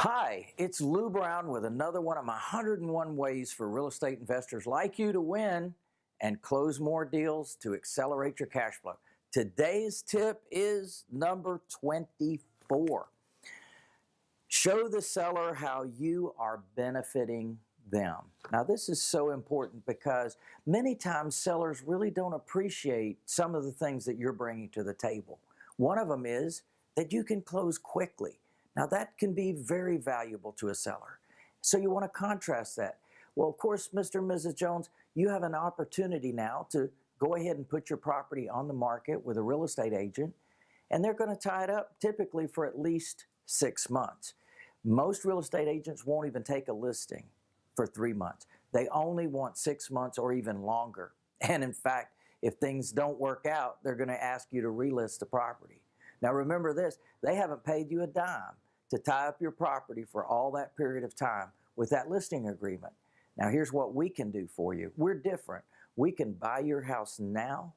Hi, it's Lou Brown with another one of my 101 ways for real estate investors like you to win and close more deals to accelerate your cash flow. Today's tip is number 24. Show the seller how you are benefiting them. Now, this is so important because many times sellers really don't appreciate some of the things that you're bringing to the table. One of them is that you can close quickly. Now, that can be very valuable to a seller. So you want to contrast that. Well, of course, Mr. and Mrs. Jones, you have an opportunity now to go ahead and put your property on the market with a real estate agent, and they're going to tie it up typically for at least 6 months. Most real estate agents won't even take a listing for 3 months. They only want 6 months or even longer. And in fact, if things don't work out, they're going to ask you to relist the property. Now remember this, they haven't paid you a dime to tie up your property for all that period of time with that listing agreement. Now here's what we can do for you. We're different. We can buy your house now.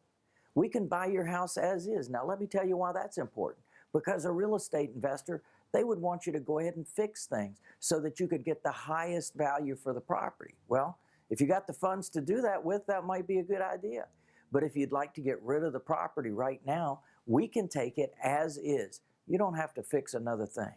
We can buy your house as is. Now let me tell you why that's important. Because a real estate investor, they would want you to go ahead and fix things so that you could get the highest value for the property. Well, if you got the funds to do that with, that might be a good idea. But if you'd like to get rid of the property right now, we can take it as is. You don't have to fix another thing.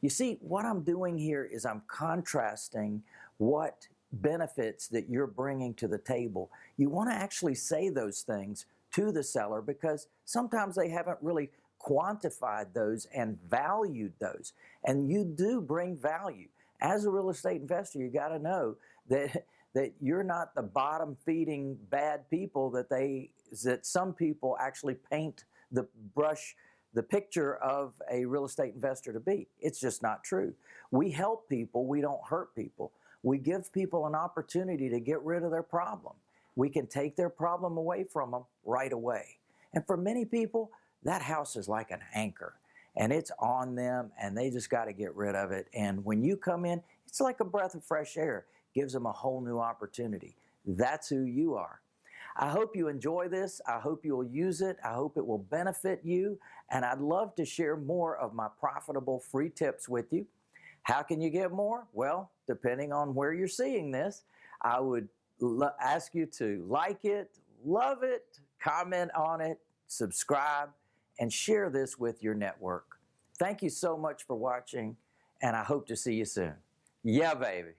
You see, what I'm doing here is I'm contrasting what benefits that you're bringing to the table. You want to actually say those things to the seller because sometimes they haven't really quantified those and valued those. And you do bring value. As a real estate investor, you got to know that you're not the bottom-feeding bad people that some people actually paint the picture of a real estate investor to be. It's just not true. We help people, we don't hurt people. We give people an opportunity to get rid of their problem. We can take their problem away from them right away. And for many people, that house is like an anchor and it's on them and they just got to get rid of it. And when you come in, it's like a breath of fresh air. Gives them a whole new opportunity. That's who you are. I hope you enjoy this. I hope you'll use it. I hope it will benefit you. And I'd love to share more of my profitable free tips with you. How can you get more? Well, depending on where you're seeing this, I would ask you to like it, love it, comment on it, subscribe, and share this with your network. Thank you so much for watching, and I hope to see you soon. Yeah, baby.